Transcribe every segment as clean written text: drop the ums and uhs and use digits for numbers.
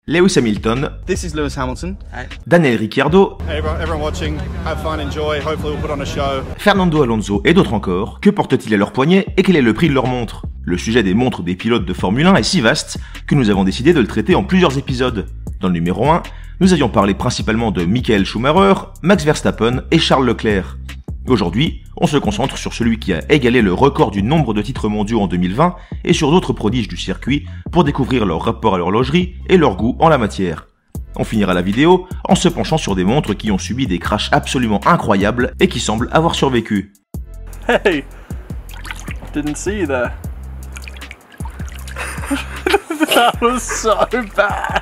Lewis Hamilton, This is Lewis Hamilton. Daniel Ricciardo, Hey everyone watching, have fun, enjoy, hopefully we'll put on a show. Fernando Alonso et d'autres encore. Que portent-ils à leur poignet et quel est le prix de leur montre? Le sujet des montres des pilotes de Formule 1 est si vaste que nous avons décidé de le traiter en plusieurs épisodes. Dans le numéro 1, nous avions parlé principalement de Michael Schumacher, Max Verstappen et Charles Leclerc. Aujourd'hui, on se concentre sur celui qui a égalé le record du nombre de titres mondiaux en 2020 et sur d'autres prodiges du circuit pour découvrir leur rapport à l'horlogerie et leur goût en la matière. On finira la vidéo en se penchant sur des montres qui ont subi des crashs absolument incroyables et qui semblent avoir survécu. Hey! Didn't see you there. That was so bad!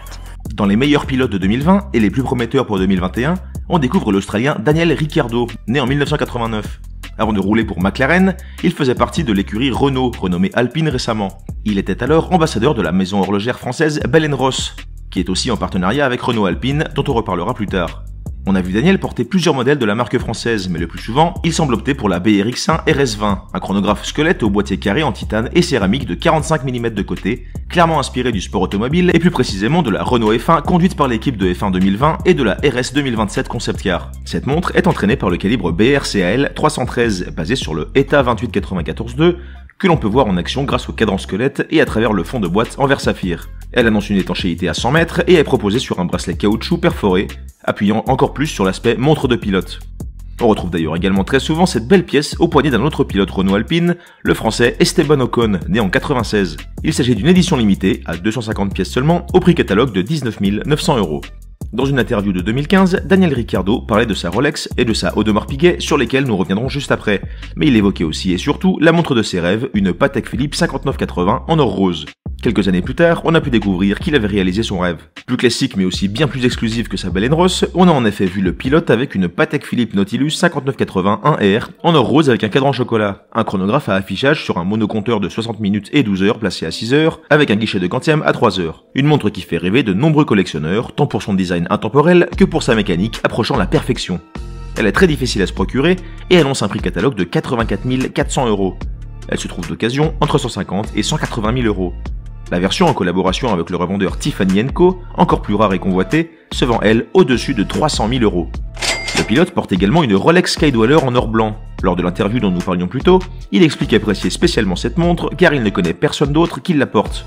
Dans les meilleurs pilotes de 2020 et les plus prometteurs pour 2021, on découvre l'Australien Daniel Ricciardo, né en 1989. Avant de rouler pour McLaren, il faisait partie de l'écurie Renault, renommée Alpine récemment. Il était alors ambassadeur de la maison horlogère française Bell & Ross, qui est aussi en partenariat avec Renault Alpine, dont on reparlera plus tard. On a vu Daniel porter plusieurs modèles de la marque française, mais le plus souvent, il semble opter pour la BRX1 RS20, un chronographe squelette au boîtier carré en titane et céramique de 45 mm de côté, clairement inspiré du sport automobile et plus précisément de la Renault F1 conduite par l'équipe de F1 2020 et de la RS 2027 Concept Car. Cette montre est entraînée par le calibre BRCAL 313, basé sur le ETA 2894-2, que l'on peut voir en action grâce au cadran squelette et à travers le fond de boîte en verre saphir. Elle annonce une étanchéité à 100 mètres et est proposée sur un bracelet caoutchouc perforé, appuyant encore plus sur l'aspect montre de pilote. On retrouve d'ailleurs également très souvent cette belle pièce au poignet d'un autre pilote Renault Alpine, le français Esteban Ocon, né en 96. Il s'agit d'une édition limitée, à 250 pièces seulement, au prix catalogue de 19 900 €. Dans une interview de 2015, Daniel Ricciardo parlait de sa Rolex et de sa Audemars Piguet sur lesquelles nous reviendrons juste après, mais il évoquait aussi et surtout la montre de ses rêves, une Patek Philippe 5980 en or rose. Quelques années plus tard, on a pu découvrir qu'il avait réalisé son rêve. Plus classique mais aussi bien plus exclusif que sa Bell & Ross, on a en effet vu le pilote avec une Patek Philippe Nautilus 5980 1R en or rose avec un cadran chocolat, un chronographe à affichage sur un monocompteur de 60 minutes et 12 heures placé à 6 heures, avec un guichet de quantième à 3 heures. Une montre qui fait rêver de nombreux collectionneurs, tant pour son design intemporel que pour sa mécanique approchant la perfection. Elle est très difficile à se procurer et annonce un prix catalogue de 84 400 €. Elle se trouve d'occasion entre 150 et 180 000 €. La version en collaboration avec le revendeur Tiffany & Co, encore plus rare et convoitée, se vend elle au-dessus de 300 000 €. Le pilote porte également une Rolex Skydweller en or blanc. Lors de l'interview dont nous parlions plus tôt, il explique apprécier spécialement cette montre car il ne connaît personne d'autre qui la porte.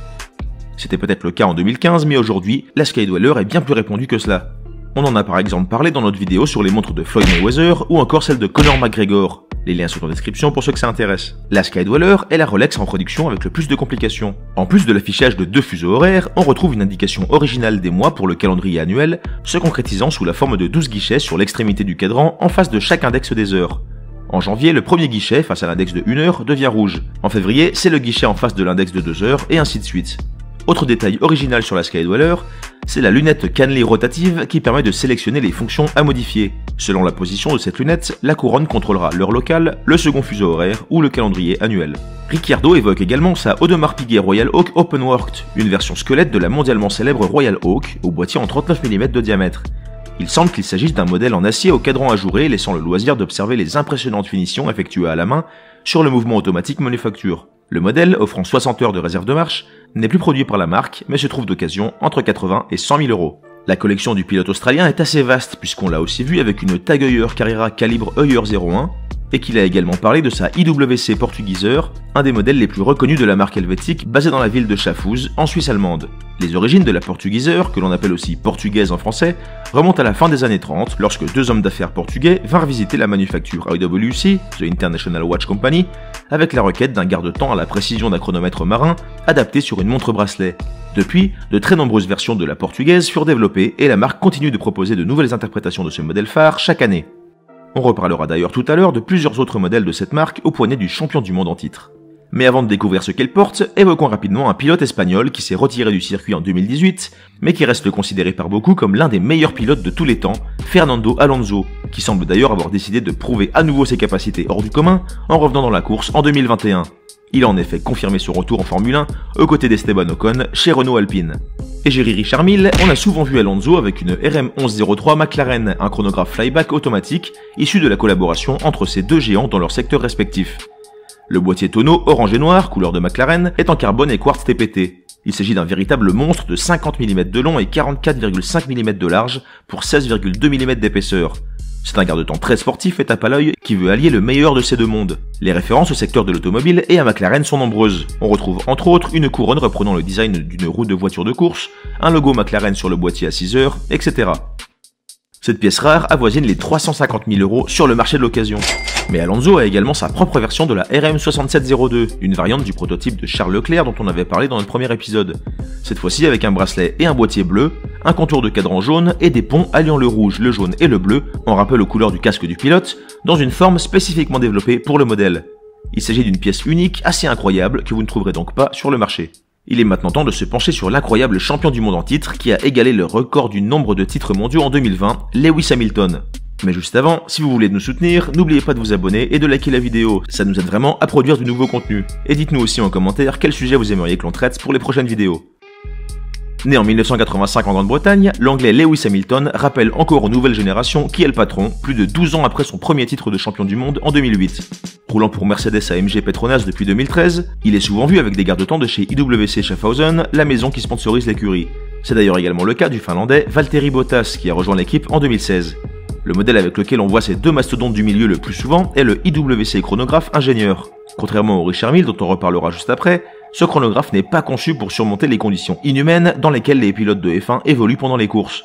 C'était peut-être le cas en 2015, mais aujourd'hui, la Skydweller est bien plus répandue que cela. On en a par exemple parlé dans notre vidéo sur les montres de Floyd Mayweather ou encore celle de Conor McGregor. Les liens sont en description pour ceux que ça intéresse. La Skydweller est la Rolex en production avec le plus de complications. En plus de l'affichage de 2 fuseaux horaires, on retrouve une indication originale des mois pour le calendrier annuel, se concrétisant sous la forme de 12 guichets sur l'extrémité du cadran en face de chaque index des heures. En janvier, le premier guichet face à l'index de 1 heure devient rouge. En février, c'est le guichet en face de l'index de 2 heures et ainsi de suite. Autre détail original sur la Skydweller, c'est la lunette cannelée rotative qui permet de sélectionner les fonctions à modifier. Selon la position de cette lunette, la couronne contrôlera l'heure locale, le second fuseau horaire ou le calendrier annuel. Ricciardo évoque également sa Audemars Piguet Royal Oak Openworked, une version squelette de la mondialement célèbre Royal Oak au boîtier en 39 mm de diamètre. Il semble qu'il s'agisse d'un modèle en acier au cadran ajouré laissant le loisir d'observer les impressionnantes finitions effectuées à la main sur le mouvement automatique manufacture. Le modèle, offrant 60 heures de réserve de marche, n'est plus produit par la marque, mais se trouve d'occasion entre 80 et 100 000 €. La collection du pilote australien est assez vaste, puisqu'on l'a aussi vu avec une Tag Heuer Carrera calibre Heuer 01, et qu'il a également parlé de sa IWC Portugueser, un des modèles les plus reconnus de la marque helvétique basée dans la ville de Schaffhouse, en Suisse allemande. Les origines de la Portugueser, que l'on appelle aussi portugaise en français, remontent à la fin des années 30, lorsque 2 hommes d'affaires portugais vinrent visiter la manufacture IWC, The International Watch Company, avec la requête d'un garde-temps à la précision d'un chronomètre marin, adapté sur une montre bracelet. Depuis, de très nombreuses versions de la portugaise furent développées et la marque continue de proposer de nouvelles interprétations de ce modèle phare chaque année. On reparlera d'ailleurs tout à l'heure de plusieurs autres modèles de cette marque au poignet du champion du monde en titre. Mais avant de découvrir ce qu'elle porte, évoquons rapidement un pilote espagnol qui s'est retiré du circuit en 2018, mais qui reste considéré par beaucoup comme l'un des meilleurs pilotes de tous les temps, Fernando Alonso, qui semble d'ailleurs avoir décidé de prouver à nouveau ses capacités hors du commun en revenant dans la course en 2021. Il a en effet confirmé son retour en Formule 1 aux côtés d'Esteban Ocon chez Renault Alpine. Égérie Richard Mille, on a souvent vu Alonso avec une RM1103 McLaren, un chronographe flyback automatique issu de la collaboration entre ces deux géants dans leurs secteurs respectifs. Le boîtier tonneau orange et noir, couleur de McLaren, est en carbone et quartz TPT. Il s'agit d'un véritable monstre de 50 mm de long et 44,5 mm de large pour 16,2 mm d'épaisseur. C'est un garde-temps très sportif et tape à l'œil qui veut allier le meilleur de ces deux mondes. Les références au secteur de l'automobile et à McLaren sont nombreuses. On retrouve entre autres une couronne reprenant le design d'une roue de voiture de course, un logo McLaren sur le boîtier à 6 heures, etc. Cette pièce rare avoisine les 350 000 € sur le marché de l'occasion. Mais Alonso a également sa propre version de la RM6702, une variante du prototype de Charles Leclerc dont on avait parlé dans notre premier épisode. Cette fois-ci avec un bracelet et un boîtier bleu, un contour de cadran jaune et des ponts alliant le rouge, le jaune et le bleu, en rappel aux couleurs du casque du pilote, dans une forme spécifiquement développée pour le modèle. Il s'agit d'une pièce unique assez incroyable que vous ne trouverez donc pas sur le marché. Il est maintenant temps de se pencher sur l'incroyable champion du monde en titre qui a égalé le record du nombre de titres mondiaux en 2020, Lewis Hamilton. Mais juste avant, si vous voulez nous soutenir, n'oubliez pas de vous abonner et de liker la vidéo, ça nous aide vraiment à produire du nouveau contenu. Et dites-nous aussi en commentaire quel sujet vous aimeriez que l'on traite pour les prochaines vidéos. Né en 1985 en Grande-Bretagne, l'anglais Lewis Hamilton rappelle encore aux nouvelles générations qui est le patron, plus de 12 ans après son premier titre de champion du monde en 2008. Roulant pour Mercedes AMG Petronas depuis 2013, il est souvent vu avec des garde-temps de chez IWC Schaffhausen, la maison qui sponsorise l'écurie. C'est d'ailleurs également le cas du Finlandais Valtteri Bottas qui a rejoint l'équipe en 2016. Le modèle avec lequel on voit ces deux mastodontes du milieu le plus souvent est le IWC chronographe ingénieur. Contrairement au Richard Mille dont on reparlera juste après, ce chronographe n'est pas conçu pour surmonter les conditions inhumaines dans lesquelles les pilotes de F1 évoluent pendant les courses.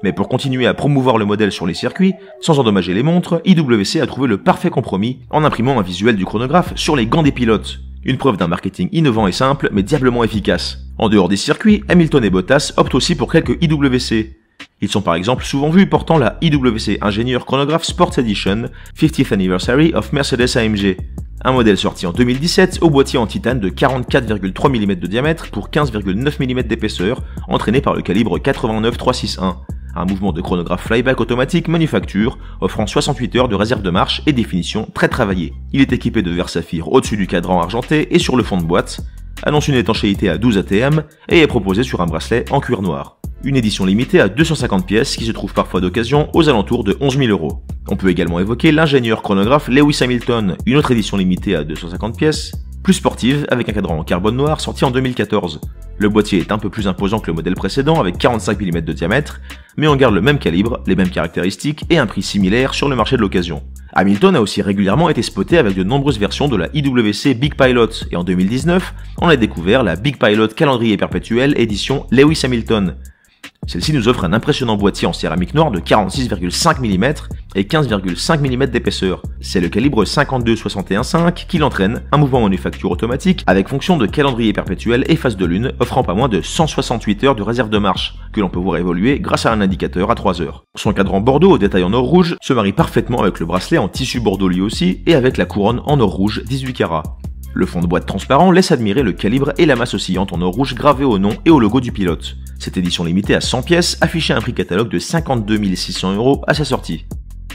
Mais pour continuer à promouvoir le modèle sur les circuits, sans endommager les montres, IWC a trouvé le parfait compromis en imprimant un visuel du chronographe sur les gants des pilotes. Une preuve d'un marketing innovant et simple, mais diablement efficace. En dehors des circuits, Hamilton et Bottas optent aussi pour quelques IWC. Ils sont par exemple souvent vus portant la IWC Ingénieur Chronograph Sports Edition 50th Anniversary of Mercedes AMG. Un modèle sorti en 2017 au boîtier en titane de 44,3 mm de diamètre pour 15,9 mm d'épaisseur, entraîné par le calibre 89-361. Un mouvement de chronographe flyback automatique manufacture, offrant 68 heures de réserve de marche et définition très travaillée. Il est équipé de verre saphir au-dessus du cadran argenté et sur le fond de boîte, annonce une étanchéité à 12 ATM et est proposé sur un bracelet en cuir noir. Une édition limitée à 250 pièces qui se trouve parfois d'occasion aux alentours de 11 000 €. On peut également évoquer l'ingénieur chronographe Lewis Hamilton, une autre édition limitée à 250 pièces, plus sportive avec un cadran en carbone noir sorti en 2014. Le boîtier est un peu plus imposant que le modèle précédent avec 45 mm de diamètre, mais on garde le même calibre, les mêmes caractéristiques et un prix similaire sur le marché de l'occasion. Hamilton a aussi régulièrement été spoté avec de nombreuses versions de la IWC Big Pilot et en 2019, on a découvert la Big Pilot calendrier perpétuel édition Lewis Hamilton. Celle-ci nous offre un impressionnant boîtier en céramique noire de 46,5 mm et 15,5 mm d'épaisseur. C'est le calibre 52-61-5 qui l'entraîne, un mouvement manufacture automatique avec fonction de calendrier perpétuel et phase de lune, offrant pas moins de 168 heures de réserve de marche, que l'on peut voir évoluer grâce à un indicateur à 3 heures. Son cadran bordeaux au détail en or rouge se marie parfaitement avec le bracelet en tissu bordeaux lui aussi et avec la couronne en or rouge 18 carats. Le fond de boîte transparent laisse admirer le calibre et la masse oscillante en or rouge gravée au nom et au logo du pilote. Cette édition limitée à 100 pièces affichait un prix catalogue de 52 600 € à sa sortie.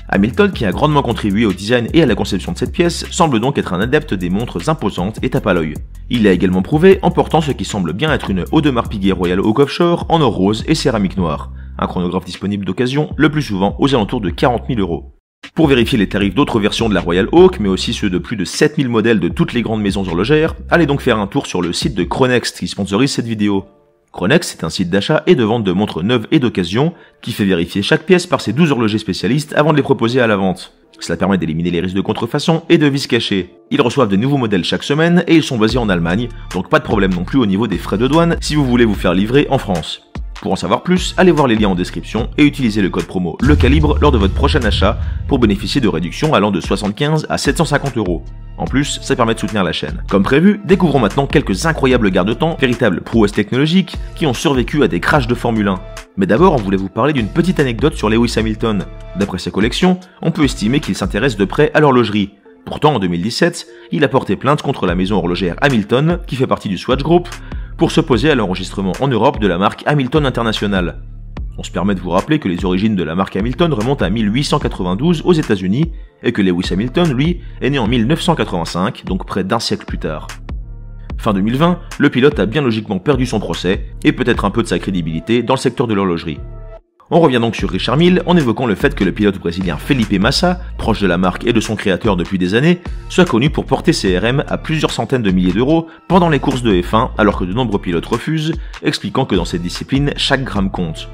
Hamilton, qui a grandement contribué au design et à la conception de cette pièce, semble donc être un adepte des montres imposantes et tape à l'œil. Il l'a également prouvé en portant ce qui semble bien être une Audemars Piguet Royal Oak Offshore en or rose et céramique noire. Un chronographe disponible d'occasion, le plus souvent aux alentours de 40 000 €. Pour vérifier les tarifs d'autres versions de la Royal Oak, mais aussi ceux de plus de 7000 modèles de toutes les grandes maisons horlogères, allez donc faire un tour sur le site de Chronext qui sponsorise cette vidéo. Chronext est un site d'achat et de vente de montres neuves et d'occasion qui fait vérifier chaque pièce par ses 12 horlogers spécialistes avant de les proposer à la vente. Cela permet d'éliminer les risques de contrefaçon et de vis cachés. Ils reçoivent de nouveaux modèles chaque semaine et ils sont basés en Allemagne, donc pas de problème non plus au niveau des frais de douane si vous voulez vous faire livrer en France. Pour en savoir plus, allez voir les liens en description et utilisez le code promo LECALIBRE lors de votre prochain achat pour bénéficier de réductions allant de 75 à 750 €. En plus, ça permet de soutenir la chaîne. Comme prévu, découvrons maintenant quelques incroyables garde-temps, véritables prouesses technologiques qui ont survécu à des crashs de Formule 1. Mais d'abord, on voulait vous parler d'une petite anecdote sur Lewis Hamilton. D'après sa collection, on peut estimer qu'il s'intéresse de près à l'horlogerie. Pourtant, en 2017, il a porté plainte contre la maison horlogère Hamilton, qui fait partie du Swatch Group, pour s'opposer à l'enregistrement en Europe de la marque Hamilton International. On se permet de vous rappeler que les origines de la marque Hamilton remontent à 1892 aux États-Unis et que Lewis Hamilton, lui, est né en 1985, donc près d'un siècle plus tard. Fin 2020, le pilote a bien logiquement perdu son procès et peut-être un peu de sa crédibilité dans le secteur de l'horlogerie. On revient donc sur Richard Mille en évoquant le fait que le pilote brésilien Felipe Massa, proche de la marque et de son créateur depuis des années, soit connu pour porter ses RM à plusieurs centaines de milliers d'euros pendant les courses de F1 alors que de nombreux pilotes refusent, expliquant que dans cette discipline, chaque gramme compte.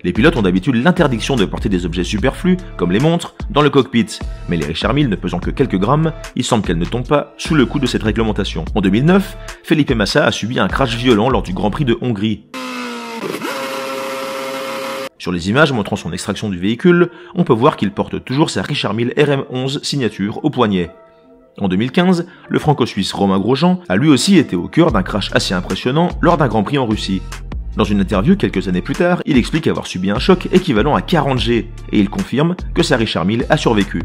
Les pilotes ont d'habitude l'interdiction de porter des objets superflus, comme les montres, dans le cockpit, mais les Richard Mille ne pesant que quelques grammes, il semble qu'elles ne tombent pas sous le coup de cette réglementation. En 2009, Felipe Massa a subi un crash violent lors du Grand Prix de Hongrie. Sur les images montrant son extraction du véhicule, on peut voir qu'il porte toujours sa Richard Mille RM11 signature au poignet. En 2015, le franco-suisse Romain Grosjean a lui aussi été au cœur d'un crash assez impressionnant lors d'un Grand Prix en Russie. Dans une interview quelques années plus tard, il explique avoir subi un choc équivalent à 40 G, et il confirme que sa Richard Mille a survécu.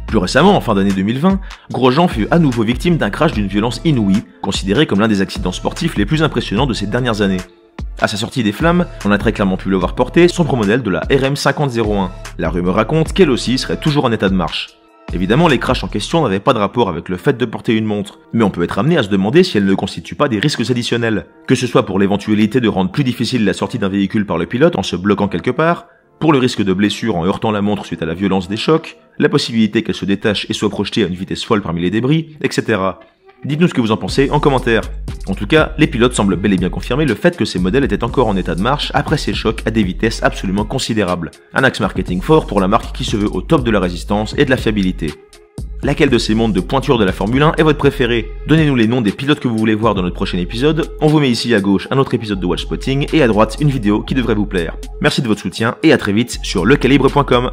Plus récemment, en fin d'année 2020, Grosjean fut à nouveau victime d'un crash d'une violence inouïe, considéré comme l'un des accidents sportifs les plus impressionnants de ces dernières années. À sa sortie des flammes, on a très clairement pu le voir porter son pro-modèle de la RM5001. La rumeur raconte qu'elle aussi serait toujours en état de marche. Évidemment, les crashs en question n'avaient pas de rapport avec le fait de porter une montre, mais on peut être amené à se demander si elles ne constituent pas des risques additionnels, que ce soit pour l'éventualité de rendre plus difficile la sortie d'un véhicule par le pilote en se bloquant quelque part, pour le risque de blessure en heurtant la montre suite à la violence des chocs, la possibilité qu'elle se détache et soit projetée à une vitesse folle parmi les débris, etc. Dites-nous ce que vous en pensez en commentaire. En tout cas, les pilotes semblent bel et bien confirmer le fait que ces modèles étaient encore en état de marche après ces chocs à des vitesses absolument considérables. Un axe marketing fort pour la marque qui se veut au top de la résistance et de la fiabilité. Laquelle de ces mondes de pointure de la Formule 1 est votre préféré? Donnez-nous les noms des pilotes que vous voulez voir dans notre prochain épisode. On vous met ici à gauche un autre épisode de Watchspotting et à droite une vidéo qui devrait vous plaire. Merci de votre soutien et à très vite sur lecalibre.com.